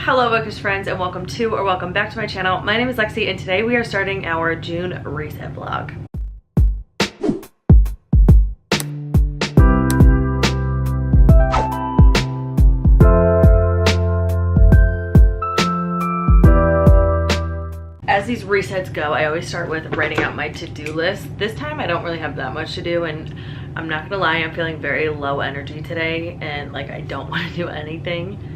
Hello bookish friends, and welcome to or welcome back to my channel. My name is Lexi and today we are starting our June reset vlog. As these resets go, I always start with writing out my to-do list. This time I don't really have that much to do, and I'm not gonna lie, I'm feeling very low energy today and like I don't want to do anything.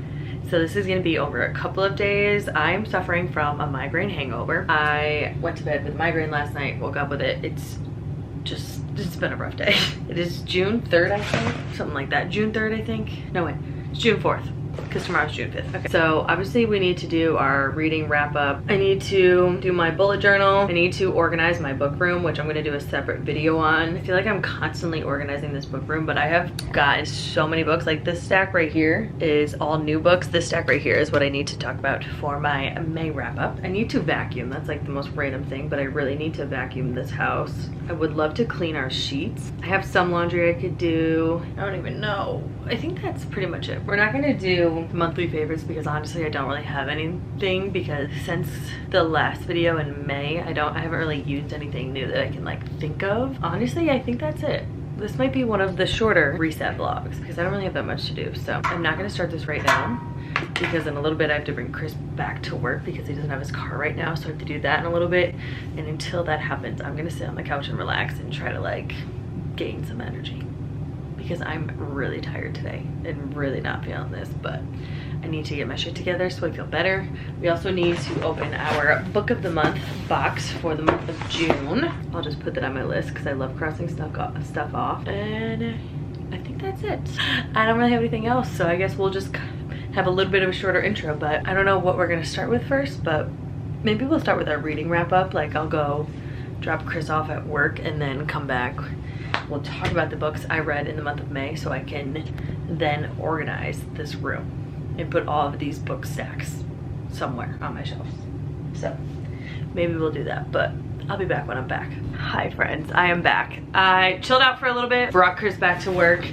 So this is gonna be over a couple of days. I am suffering from a migraine hangover. I went to bed with migraine last night, woke up with it. It's been a rough day. It is June 3rd, I think, something like that. June 3rd, I think. No, wait, it's June 4th. Because tomorrow's June 5th. Okay. So obviously we need to do our reading wrap up. I need to do my bullet journal. I need to organize my book room, which I'm gonna do a separate video on. I feel like I'm constantly organizing this book room, but I have gotten so many books. Like this stack right here is all new books. This stack right here is what I need to talk about for my May wrap up. I need to vacuum. That's like the most random thing, but I really need to vacuum this house. I would love to clean our sheets. I have some laundry I could do. I don't even know. I think that's pretty much it. We're not gonna do monthly favorites because honestly I don't really have anything, because since the last video in May I haven't really used anything new that I can like think of. Honestly, I think that's it. This might be one of the shorter reset vlogs because I don't really have that much to do. So I'm not gonna start this right now because in a little bit I have to bring Chris back to work because he doesn't have his car right now, so I have to do that in a little bit. And until that happens, I'm gonna sit on the couch and relax and try to like gain some energy, because I'm really tired today and really not feeling this, but I need to get my shit together so I feel better. We also need to open our book of the month box for the month of June. I'll just put that on my list because I love crossing stuff off. And I think that's it. I don't really have anything else, so I guess we'll just have a little bit of a shorter intro, but I don't know what we're gonna start with first, but maybe we'll start with our reading wrap up. Like I'll go drop Chris off at work and then come back. We'll talk about the books I read in the month of May so I can then organize this room and put all of these book stacks somewhere on my shelves. So maybe we'll do that, but I'll be back when I'm back. Hi friends, I am back. I chilled out for a little bit, brought Chris back to work,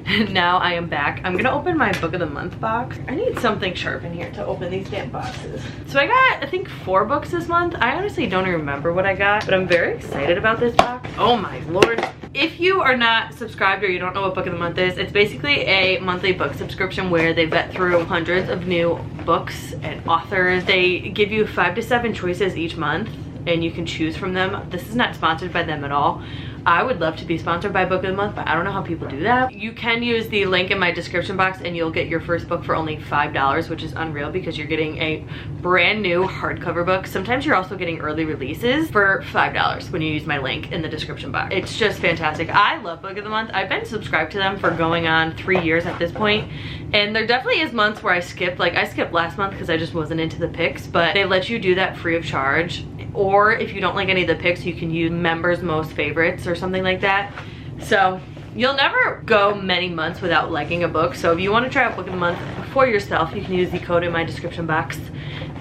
and now I am back. I'm gonna open my book of the month box. I need something sharp in here to open these damn boxes. So I got, I think 4 books this month. I honestly don't even remember what I got, but I'm very excited about this box. Oh my lord. If you are not subscribed or you don't know what book of the month is, it's basically a monthly book subscription where they vet through hundreds of new books and authors. They give you 5 to 7 choices each month and you can choose from them. This is not sponsored by them at all. I would love to be sponsored by book of the month, but I don't know how people do that. You can use the link in my description box and you'll get your first book for only $5, which is unreal because you're getting a brand new hardcover book. Sometimes you're also getting early releases for $5 when you use my link in the description box. It's just fantastic. I love book of the month. I've been subscribed to them for going on 3 years at this point, and there definitely is months where I skip. Like I skipped last month because I just wasn't into the picks, but they let you do that free of charge. Or if you don't like any of the picks, you can use members most favorites or something like that. So you'll never go many months without liking a book. So if you want to try out book of the month for yourself, you can use the code in my description box.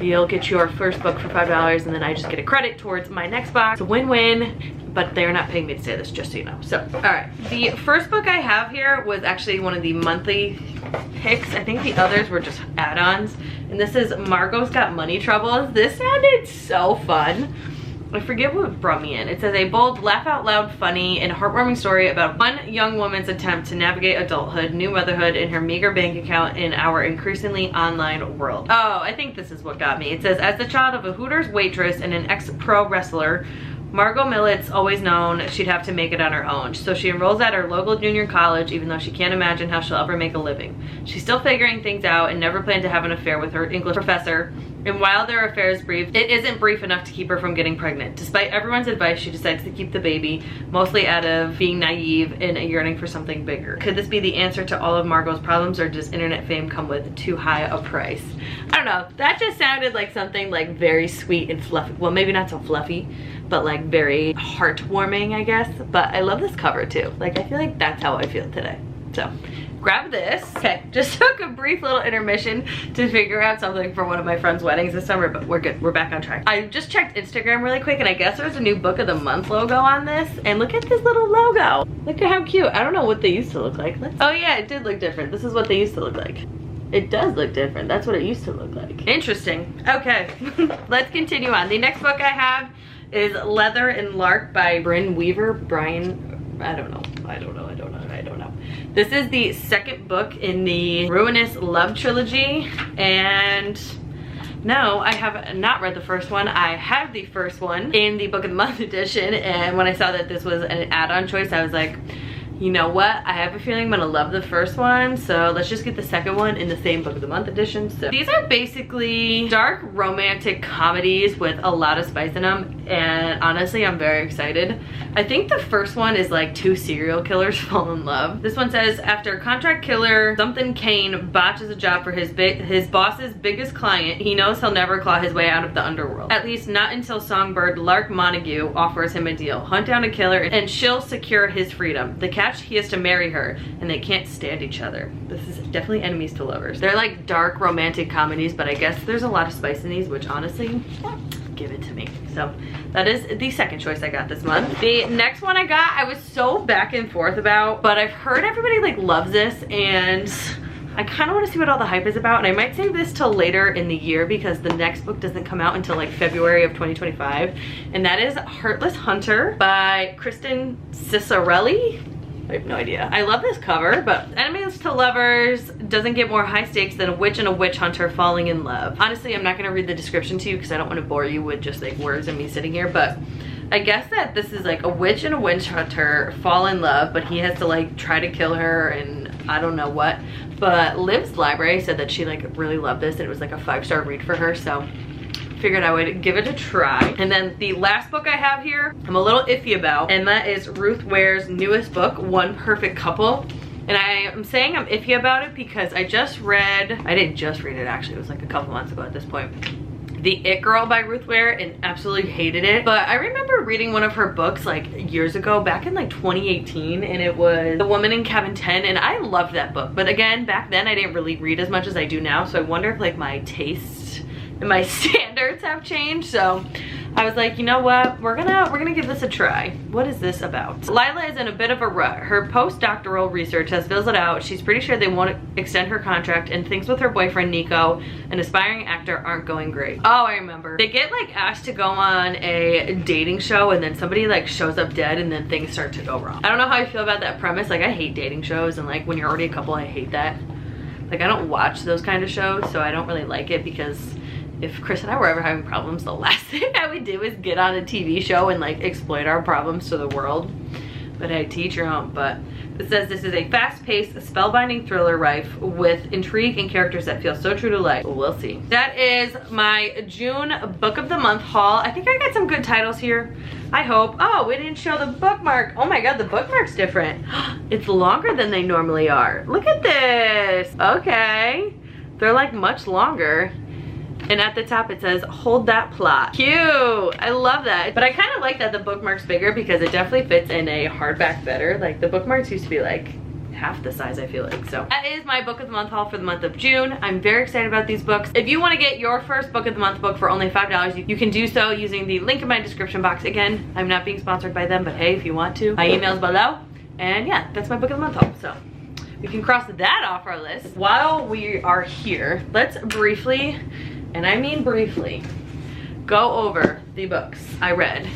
You'll get your first book for $5 and then I just get a credit towards my next box. It's a win-win, but they're not paying me to say this, just so you know. So, all right, the first book I have here was actually one of the monthly picks. I think the others were just add-ons. And this is Margot's Got Money Troubles. This sounded so fun. I forget what brought me in. It says a bold, laugh out loud, funny, and heartwarming story about one young woman's attempt to navigate adulthood, new motherhood, and her meager bank account in our increasingly online world. Oh, I think this is what got me. It says, as the child of a Hooters waitress and an ex-pro wrestler, Margot Millet's always known she'd have to make it on her own, so she enrolls at her local junior college even though she can't imagine how she'll ever make a living. She's still figuring things out and never planned to have an affair with her English professor, and while their affair is brief, it isn't brief enough to keep her from getting pregnant. Despite everyone's advice, she decides to keep the baby, mostly out of being naive and a yearning for something bigger. Could this be the answer to all of Margot's problems, or does internet fame come with too high a price? I don't know, that just sounded like something like very sweet and fluffy. Well, maybe not so fluffy, but like very heartwarming, I guess. But I love this cover too. Like I feel like that's how I feel today. So grab this. Okay, just took a brief little intermission to figure out something for one of my friend's weddings this summer, but we're good, we're back on track. I just checked Instagram really quick and I guess there's a new book of the month logo on this, and look at this little logo. Look at how cute. I don't know what they used to look like. Oh yeah, it did look different. This is what they used to look like. It does look different. That's what it used to look like. Interesting. Okay, let's continue on. The next book I have is Leather and Lark by Bryn Weaver. I don't know. This is the second book in the Ruinous Love trilogy, and no, I have not read the first one. I have the first one in the Book of the Month edition, and when I saw that this was an add-on choice, I was like, you know what? I have a feeling I'm gonna love the first one, so let's just get the second one in the same Book of the Month edition. So these are basically dark romantic comedies with a lot of spice in them, and honestly, I'm very excited. I think the first one is like two serial killers fall in love. This one says, after contract killer something Kane botches a job for his boss's biggest client, he knows he'll never claw his way out of the underworld. At least not until songbird Lark Montague offers him a deal. Hunt down a killer and she'll secure his freedom. The catch, he has to marry her and they can't stand each other. This is definitely enemies to lovers. They're like dark romantic comedies, but I guess there's a lot of spice in these, which honestly, give it to me. So that is the second choice I got this month. The next one I got, I was so back and forth about, but I've heard everybody like loves this, and I kind of want to see what all the hype is about, and I might save this till later in the year because the next book doesn't come out until like February of 2025, and that is Heartless Hunter by Kristen Cicarelli. I have no idea. I love this cover, but enemies to lovers doesn't get more high stakes than a witch and a witch hunter falling in love. Honestly, I'm not gonna read the description to you because I don't want to bore you with just like words and me sitting here, but I guess that this is like a witch and a witch hunter fall in love, but he has to like try to kill her and I don't know what. But Liv's library said that she like really loved this and it was like a 5-star read for her, so figured I would give it a try. And then the last book I have here, I'm a little iffy about, and that is Ruth Ware's newest book, One Perfect Couple. And I am saying I'm iffy about it because I didn't just read it actually, it was like a couple months ago at this point. The It Girl by Ruth Ware, and absolutely hated it. But I remember reading one of her books like years ago, back in like 2018, and it was The Woman in Cabin 10, and I loved that book. But again, back then I didn't really read as much as I do now, so I wonder if like my taste and my standards have changed. So I was like, you know what, we're gonna give this a try. What is this about? Lila is in a bit of a rut. Her postdoctoral research has fizzled out. She's pretty sure they won't extend her contract, and things with her boyfriend Nico, an aspiring actor, aren't going great. Oh, I remember. They get like asked to go on a dating show, and then somebody like shows up dead, and then things start to go wrong. I don't know how I feel about that premise. Like, I hate dating shows, and like when you're already a couple, I hate that. Like, I don't watch those kind of shows, so I don't really like it, because if Chris and I were ever having problems, the last thing I would do is get on a TV show and like exploit our problems to the world. But hey, to each your own. But it says this is a fast-paced, spellbinding thriller rife with intrigue and characters that feel so true to life. Well, we'll see. That is my June Book of the Month haul. I think I got some good titles here. I hope. Oh, we didn't show the bookmark. Oh my god, the bookmark's different. It's longer than they normally are. Look at this. Okay. They're like much longer. And at the top it says, hold that plot. Cute, I love that. But I kind of like that the bookmark's bigger because it definitely fits in a hardback better. Like the bookmarks used to be like half the size, I feel like. So that is my Book of the Month haul for the month of June. I'm very excited about these books. If you want to get your first Book of the Month book for only $5, you can do so using the link in my description box. Again, I'm not being sponsored by them, but hey, if you want to, my email's below. And yeah, that's my Book of the Month haul. So we can cross that off our list. While we are here, let's briefly, and I mean briefly, go over the books I read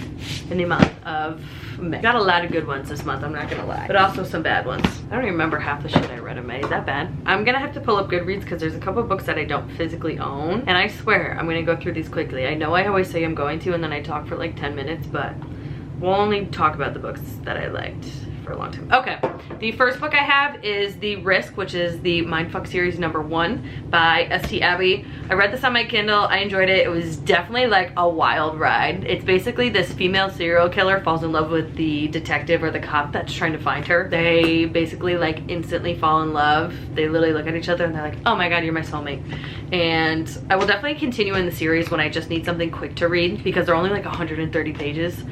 in the month of May. Got a lot of good ones this month, I'm not gonna lie, but also some bad ones. I don't even remember half the shit I read in May. Is that bad? I'm gonna have to pull up Goodreads because there's a couple of books that I don't physically own, and I swear I'm gonna go through these quickly. I know I always say I'm going to, and then I talk for like 10 minutes, but we'll only talk about the books that I liked for a long time. Okay, the first book I have is The Risk, which is the Mindfuck series #1 by S.T. Abbey. I read this on my Kindle. I enjoyed it. It was definitely like a wild ride. It's basically this female serial killer falls in love with the detective or the cop that's trying to find her. They basically like instantly fall in love. They literally look at each other and they're like, oh my god, you're my soulmate. And I will definitely continue in the series when I just need something quick to read because they're only like 130 pages.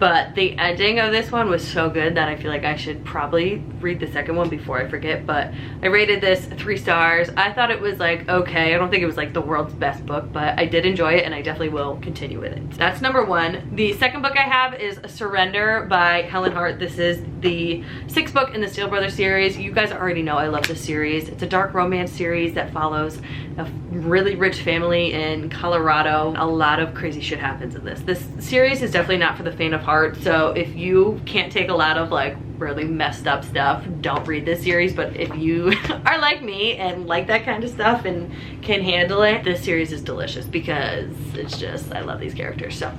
but the ending of this one was so good that I feel like I should probably read the second one before I forget. But I rated this 3 stars. I thought it was like okay. I don't think it was like the world's best book, but I did enjoy it and I definitely will continue with it. That's number 1. The second book I have is Surrender by Helen Hart. This is the 6th book in the Steele Brothers series. You guys already know I love this series. It's a dark romance series that follows a really rich family in Colorado. A lot of crazy shit happens in this. This series is definitely not for the faint of heart, so if you can't take a lot of like really messed up stuff, don't read this series. But if you are like me and like that kind of stuff and can handle it, this series is delicious because it's just, I love these characters. So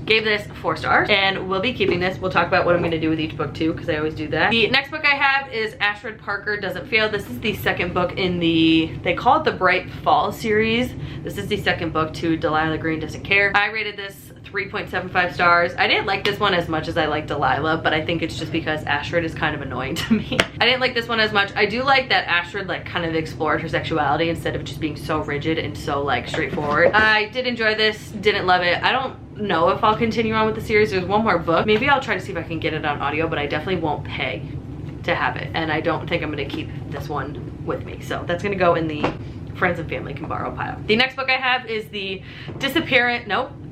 gave this 4 stars and we'll be keeping this. We'll talk about what I'm going to do with each book too, because I always do that. The next book I have is Ashford Parker Doesn't Fail. This is the second book in the, they call it the Bright Fall series. This is the second book to Delilah Green Doesn't Care. I rated this 3.75 stars. I didn't like this one as much as I like Delilah, but I think it's just because Ashford is kind of annoying to me. I didn't like this one as much. I do like that Ashford like kind of explored her sexuality instead of just being so rigid and so like straightforward. I did enjoy this, didn't love it. I don't know if I'll continue on with the series. There's one more book. Maybe I'll try to see if I can get it on audio, but I definitely won't pay to have it. And I don't think I'm gonna keep this one with me. So that's gonna go in the friends and family can borrow pile. The next book I have is the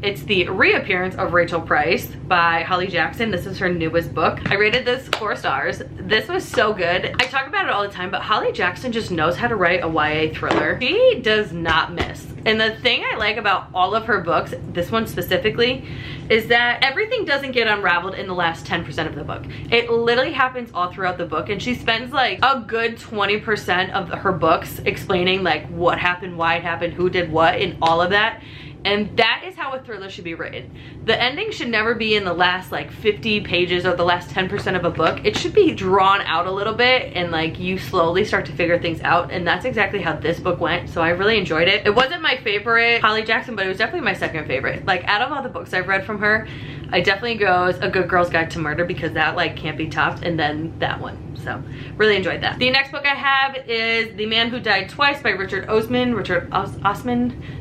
it's the Reappearance of Rachel Price by Holly Jackson. This is her newest book. I rated this 4 stars. This was so good. I talk about it all the time, but Holly Jackson just knows how to write a YA thriller. She does not miss. And the thing I like about all of her books, this one specifically, is that everything doesn't get unraveled in the last 10% of the book. It literally happens all throughout the book, and she spends like a good 20% of her books explaining like what happened, why it happened, who did what, and all of that. And that is how a thriller should be written. The ending should never be in the last like 50 pages or the last 10% of a book. It should be drawn out a little bit and like you slowly start to figure things out. And that's exactly how this book went. So I really enjoyed it. It wasn't my favorite Holly Jackson, but it was definitely my second favorite. Like out of all the books I've read from her, it definitely goes A Good Girl's Guide to Murder because that like can't be topped, and then that one. So really enjoyed that. The next book I have is The Man Who Died Twice by Richard Osman.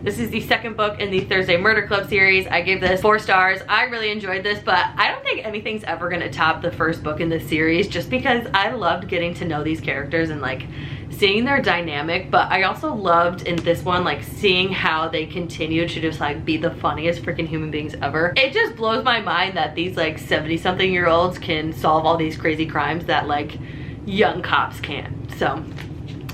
This is the second book in the Thursday Murder Club series. I gave this 4 stars. I really enjoyed this, but I don't think anything's ever gonna top the first book in this series just because I loved getting to know these characters and like seeing their dynamic. But I also loved in this one like seeing how they continue to just like be the funniest freaking human beings ever. It just blows my mind that these like 70-something-year-olds can solve all these crazy crimes that like young cops can. So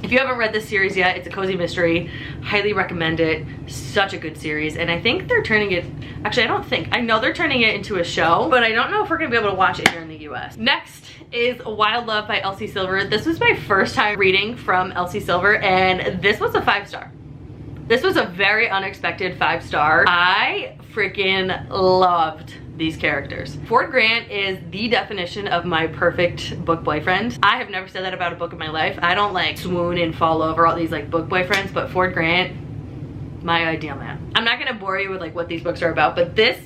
if you haven't read this series yet, it's a cozy mystery. Highly recommend it. Such a good series. And I think they're turning it, actually I know they're turning it into a show, but I don't know if we're gonna be able to watch it here in the US. Next is Wild Love by Elsie Silver. This was my first time reading from Elsie Silver, and this was a 5-star. This was a very unexpected 5-star. I freaking loved these characters. Ford Grant is the definition of my perfect book boyfriend. I have never said that about a book in my life. I don't like swoon and fall over all these like book boyfriends, but Ford Grant, my ideal man. I'm not gonna bore you with like what these books are about, but this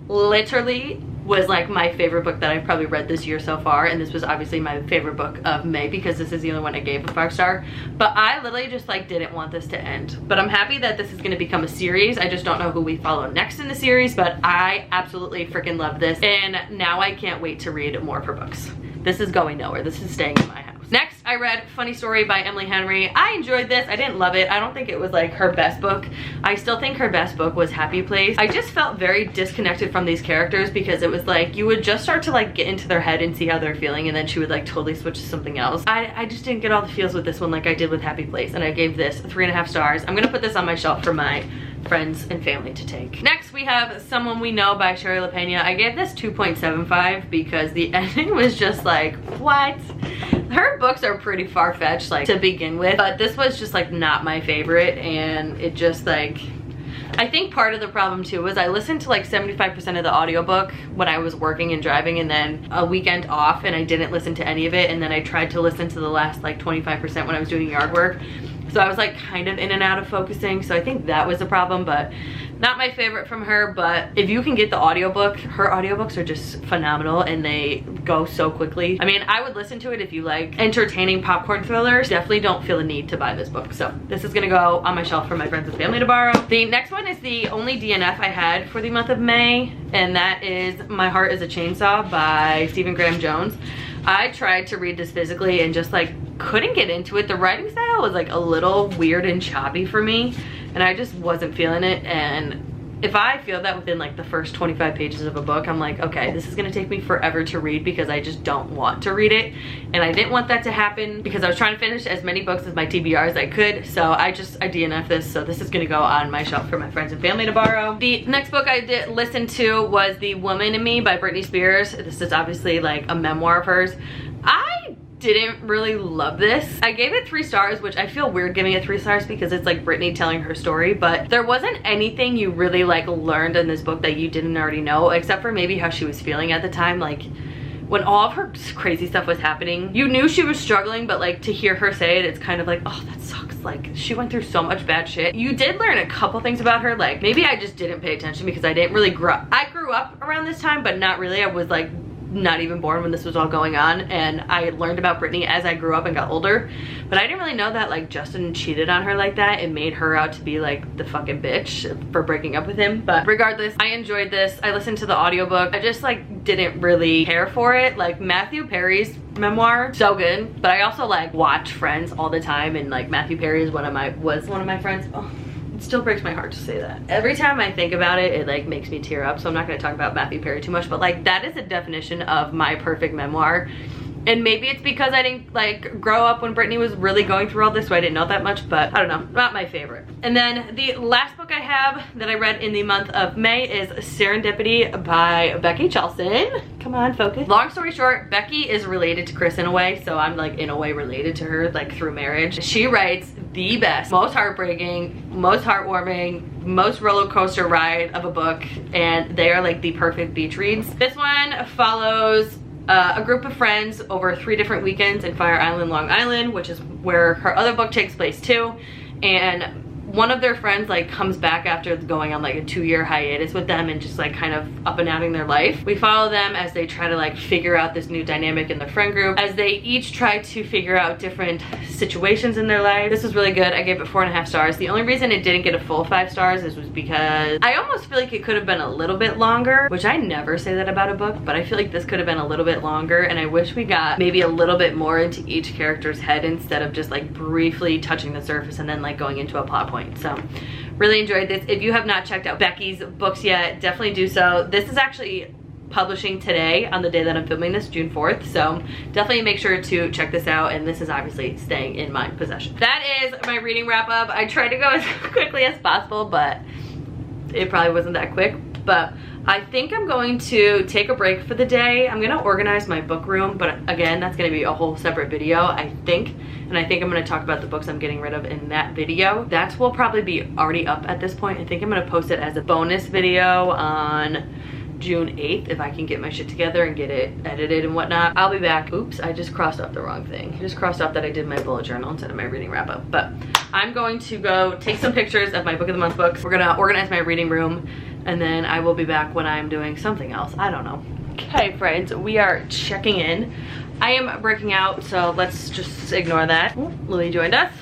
literally was like my favorite book that I've probably read this year so far, and this was obviously my favorite book of May because this is the only one I gave a 5-star. But I literally just like didn't want this to end. But I'm happy that this is going to become a series. I just don't know who we follow next in the series, but I absolutely freaking love this, and now I can't wait to read more of her books. This is going nowhere. This is staying in my house. Next, I read Funny Story by Emily Henry. I enjoyed this. I didn't love it. I don't think it was like her best book. I still think her best book was Happy Place. I just felt very disconnected from these characters because it was like you would just start to like get into their head and see how they're feeling, and then she would like totally switch to something else. I just didn't get all the feels with this one like I did with Happy Place, and I gave this 3.5 stars. I'm gonna put this on my shelf for my friends and family to take. Next, we have Someone We Know by Sherry LaPena. I gave this 2.75 because the ending was just like, what? Her books are pretty far-fetched like to begin with, but this was just like not my favorite, and it just like, I think part of the problem too was I listened to like 75% of the audiobook when I was working and driving, and then a weekend off, and I didn't listen to any of it, and then I tried to listen to the last like 25% when I was doing yard work. So I was like kind of in and out of focusing. So I think that was a problem, but not my favorite from her. But if you can get the audiobook, her audiobooks are just phenomenal and they go so quickly. I mean, I would listen to it if you like entertaining popcorn thrillers. Definitely don't feel a need to buy this book. So this is gonna go on my shelf for my friends and family to borrow. The next one is the only DNF I had for the month of May, and that is My Heart is a Chainsaw by Stephen Graham Jones. I tried to read this physically and just like couldn't get into it. The writing style was like a little weird and choppy for me, and I just wasn't feeling it. And if I feel that within like the first 25 pages of a book, I'm like, okay, this is gonna take me forever to read because I just don't want to read it. And I didn't want that to happen because I was trying to finish as many books as my TBR as I could. So I DNF this. So this is gonna go on my shelf for my friends and family to borrow. The next book I did listen to was The Woman in Me by Britney Spears. This is obviously like a memoir of hers. I didn't really love this. I gave it 3 stars, which I feel weird giving it 3 stars because it's like Britney telling her story, but there wasn't anything you really like learned in this book that you didn't already know, except for maybe how she was feeling at the time. Like when all of her crazy stuff was happening, you knew she was struggling, but like to hear her say it, it's kind of like, oh, that sucks. Like she went through so much bad shit. You did learn a couple things about her. Like maybe I just didn't pay attention because I didn't really I grew up around this time, but not really. I was like not even born when this was all going on, and I learned about Britney as I grew up and got older, but I didn't really know that like Justin cheated on her like that and made her out to be like the fucking bitch for breaking up with him. But regardless, I enjoyed this. I listened to the audiobook. I just like didn't really care for it. Like Matthew Perry's memoir, so good, but I also like watch Friends all the time, and like Matthew Perry is one of my friends. Oh, it still breaks my heart to say that. Every time I think about it, it like makes me tear up. So I'm not going to talk about Matthew Perry too much, but like that is a definition of my perfect memoir. And maybe it's because I didn't like grow up when Britney was really going through all this, so I didn't know that much, but I don't know, not my favorite. And then the last book I have that I read in the month of May is Serendipity by Becky Chelson. Come on, focus. Long story short, Becky is related to Chris in a way, so I'm like in a way related to her, like through marriage. She writes the best, most heartbreaking, most heartwarming, most roller coaster ride of a book, and they are like the perfect beach reads. This one follows a group of friends over 3 different weekends in Fire Island, Long Island, which is where her other book takes place too. And one of their friends like comes back after going on like a 2-year hiatus with them and just like kind of up and outing their life. We follow them as they try to like figure out this new dynamic in their friend group, as they each try to figure out different situations in their life. This was really good. I gave it 4.5 stars. The only reason it didn't get a full 5 stars was because I almost feel like it could have been a little bit longer, which I never say that about a book, but I feel like this could have been a little bit longer, and I wish we got maybe a little bit more into each character's head instead of just like briefly touching the surface and then like going into a plot point. So really enjoyed this. If you have not checked out Becky's books yet, definitely do so. This is actually publishing today on the day that I'm filming this, June 4th, so definitely make sure to check this out, and this is obviously staying in my possession. That is my reading wrap up. I tried to go as quickly as possible, but it probably wasn't that quick. But I think I'm going to take a break for the day. I'm gonna organize my book room, but again, that's gonna be a whole separate video, I think. And I think I'm gonna talk about the books I'm getting rid of in that video. That will probably be already up at this point. I think I'm gonna post it as a bonus video on June 8th if I can get my shit together and get it edited and whatnot. I'll be back. Oops, I just crossed off the wrong thing. I just crossed off that I did my bullet journal instead of my reading wrap up. But I'm going to go take some pictures of my book of the month books. We're gonna organize my reading room, and then I will be back when I'm doing something else. I don't know. Okay, friends, we are checking in. I am breaking out, so let's just ignore that. Louis joined us.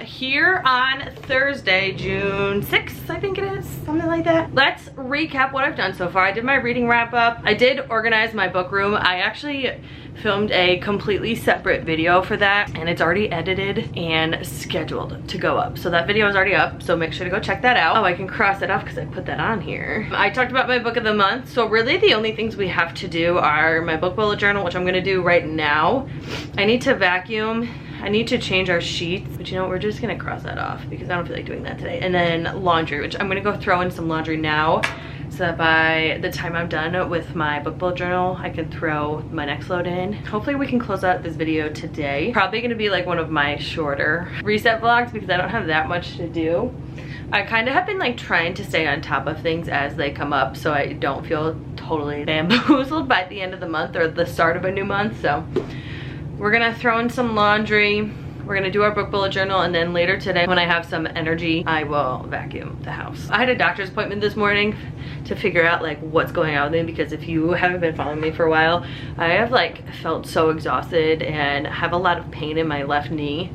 Here on Thursday, June 6th, I think it is, something like that. Let's recap what I've done so far. I did my reading wrap up. I did organize my book room. I actually filmed a completely separate video for that, and it's already edited and scheduled to go up. So that video is already up, so make sure to go check that out. Oh, I can cross it off because I put that on here. I talked about my book of the month, so really the only things we have to do are my book bullet journal, which I'm gonna do right now. I need to vacuum. I need to change our sheets, but you know what, we're just gonna cross that off because I don't feel like doing that today. And then laundry, which I'm gonna go throw in some laundry now, so that by the time I'm done with my book bullet journal, I can throw my next load in. Hopefully we can close out this video today. Probably gonna be like one of my shorter reset vlogs because I don't have that much to do. I kind of have been like trying to stay on top of things as they come up so I don't feel totally bamboozled by the end of the month or the start of a new month. So we're gonna throw in some laundry. We're gonna do our book bullet journal, and then later today when I have some energy, I will vacuum the house. I had a doctor's appointment this morning to figure out like what's going on with me, because if you haven't been following me for a while, I have like felt so exhausted and have a lot of pain in my left knee.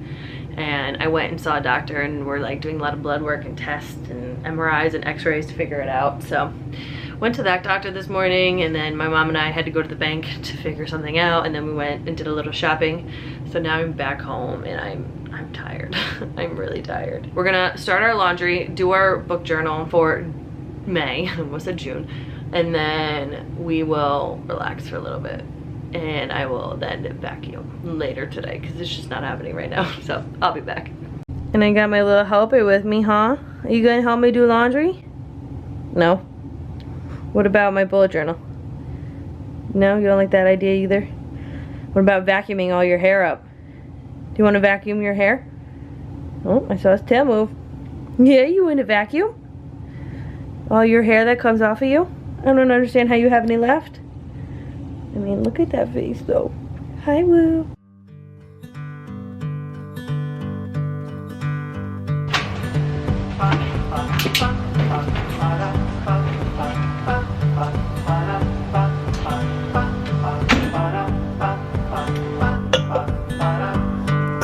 And I went and saw a doctor, and we're like doing a lot of blood work and tests and MRIs and x-rays to figure it out. So went to that doctor this morning, and then my mom and I had to go to the bank to figure something out, and then we went and did a little shopping. So now I'm back home and I'm tired. I'm really tired. We're gonna start our laundry, do our book journal for May, I almost said June, and then we will relax for a little bit. And I will then vacuum later today because it's just not happening right now. So I'll be back. And I got my little helper with me, huh? Are you gonna help me do laundry? No? What about my bullet journal? No, you don't like that idea either? What about vacuuming all your hair up? Do you want to vacuum your hair? Oh, I saw his tail move. Yeah, you want to vacuum? All your hair that comes off of you? I don't understand how you have any left. I mean, look at that face though. Hi, Woo.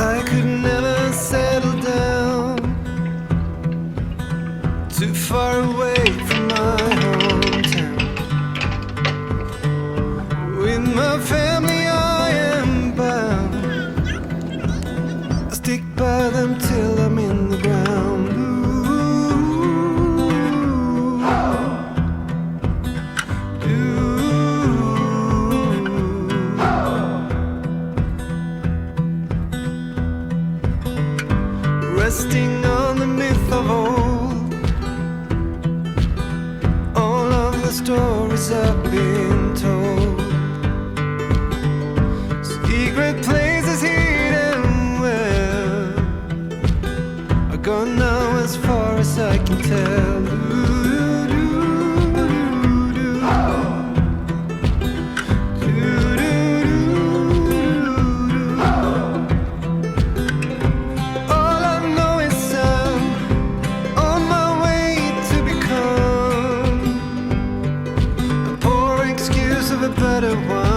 I could never settle down too far away from my hometown. With my family I am bound. I stick by them till I'm in the ground. Resting on the myth of old, all of the stories I've been told. Secret places hidden well are gone now as far as I can tell. All I know is I'm on my way to become a poor excuse of a better one.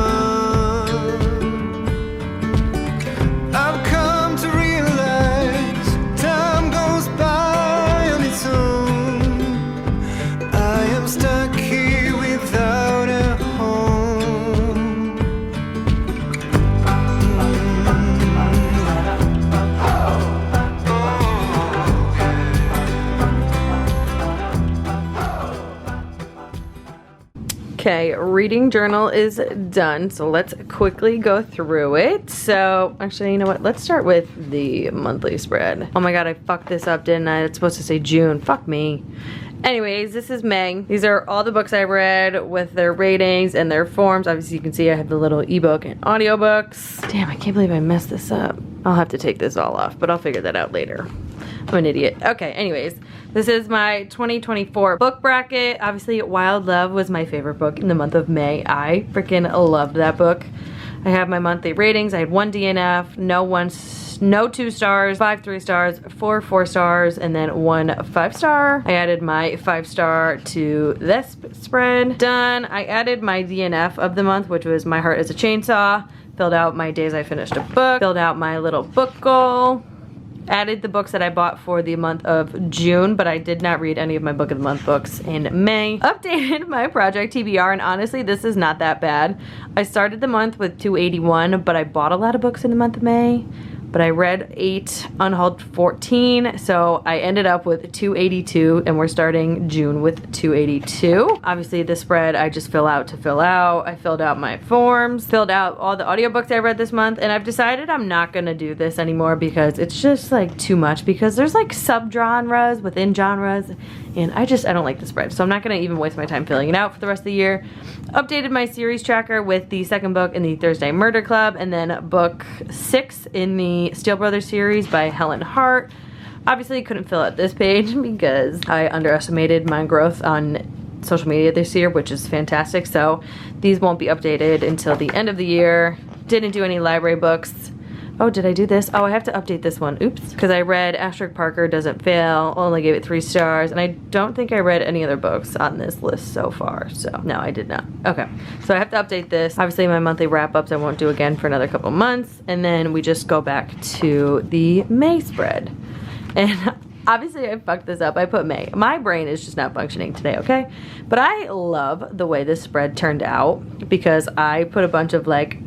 I've come to realize time goes by on its own. I am stuck here without a home. Okay, reading journal is done, so let's quickly go through it. So, actually, you know what? Let's start with the monthly spread. Oh my god, I fucked this up, didn't I? It's supposed to say June. Fuck me. Anyways, this is May. These are all the books I read with their ratings and their forms. Obviously, you can see I have the little ebook and audiobooks. Damn, I can't believe I messed this up. I'll have to take this all off, but I'll figure that out later. I'm an idiot. Okay, anyways, this is my 2024 book bracket. Obviously, Wild Love was my favorite book in the month of May. I freaking loved that book. I have my monthly ratings. I had 1 DNF, no 2 stars, 5 3 stars, 4 4 stars, and then 1 5 star. I added my 5 star to this spread. Done. I added my DNF of the month, which was My Heart is a Chainsaw. Filled out my days I finished a book. Filled out my little book goal. Added the books that I bought for the month of June, but I did not read any of my book of the month books in May. Updated my project TBR, and honestly, this is not that bad. I started the month with 281, but I bought a lot of books in the month of May. But I read 8, unhauled 14, so I ended up with 282, and we're starting June with 282. Obviously, this spread I just fill out to fill out. I filled out my forms, filled out all the audiobooks I read this month, and I've decided I'm not gonna do this anymore because it's just like too much, because there's like sub-genres within genres, and I don't like the spread, so I'm not gonna even waste my time filling it out for the rest of the year. Updated my series tracker with the second book in the Thursday Murder Club, and then book 6 in the Steel Brothers series by Helen Hart. Obviously couldn't fill out this page because I underestimated my growth on social media this year, which is fantastic, so these won't be updated until the end of the year. Didn't do any library books. Oh, did I do this? Oh, I have to update this one. Oops. Because I read Asterisk Parker Doesn't Fail, only gave it 3 stars, and I don't think I read any other books on this list so far. So, no, I did not. Okay, so I have to update this. Obviously, my monthly wrap-ups I won't do again for another couple months, and then we just go back to the May spread. And obviously, I fucked this up. I put May. My brain is just not functioning today, okay? But I love the way this spread turned out because I put a bunch of like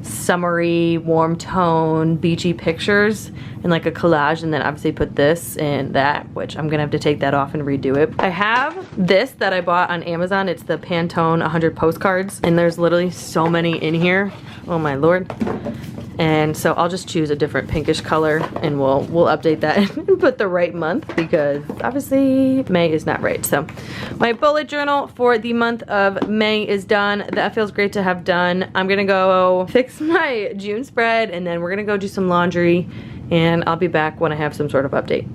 summery, warm tone, beachy pictures in like a collage, and then obviously put this and that, which I'm gonna have to take that off and redo it. I have this that I bought on Amazon. It's the Pantone 100 postcards, and there's literally so many in here. Oh my lord. And so I'll just choose a different pinkish color and we'll update that and put the right month because obviously May is not right. So my bullet journal for the month of May is done. That feels great to have done. I'm gonna go fix my June spread and then we're gonna go do some laundry and I'll be back when I have some sort of update.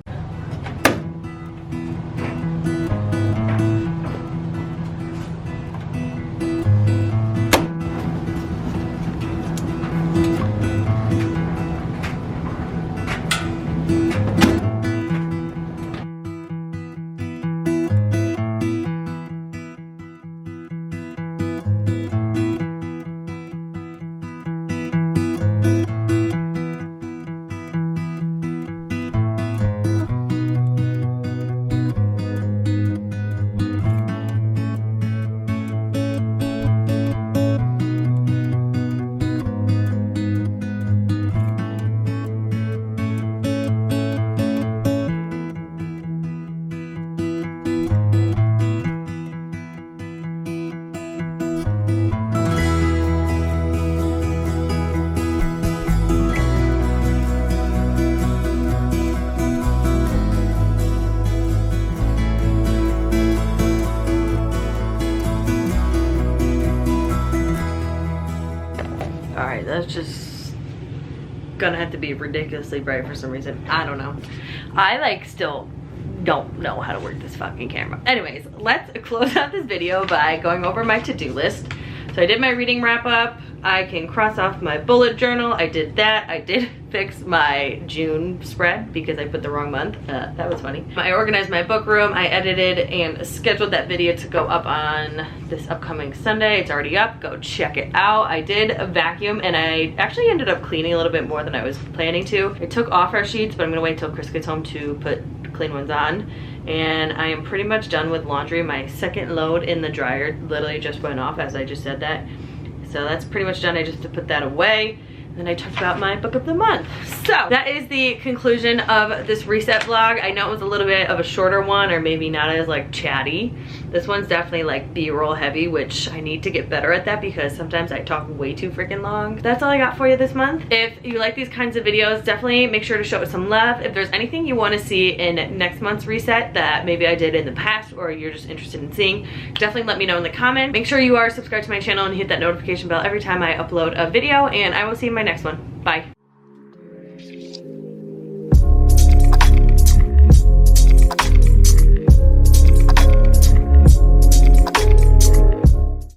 That's just gonna have to be ridiculously bright for some reason. I don't know. I like still don't know how to work this fucking camera. Anyways, let's close out this video by going over my to-do list. So I did my reading wrap up. I can cross off my bullet journal. I did that. I did fix my June spread because I put the wrong month. That was funny. I organized my book room. I edited and scheduled that video to go up on this upcoming Sunday. It's already up. Go check it out. I did a vacuum and I actually ended up cleaning a little bit more than I was planning to. I took off our sheets, but I'm gonna wait till Chris gets home to put clean ones on. And I am pretty much done with laundry. My second load in the dryer literally just went off as I just said that. So that's pretty much done. I just have to put that away. And I talked about my book of the month. So that is the conclusion of this reset vlog. I know it was a little bit of a shorter one, or maybe not as like chatty. This one's definitely like B-roll heavy, which I need to get better at that because sometimes I talk way too freaking long. That's all I got for you this month. If you like these kinds of videos, definitely make sure to show it some love. If there's anything you want to see in next month's reset that maybe I did in the past or you're just interested in seeing, definitely let me know in the comments. Make sure you are subscribed to my channel and hit that notification bell every time I upload a video, and I will see you in my next one. Bye.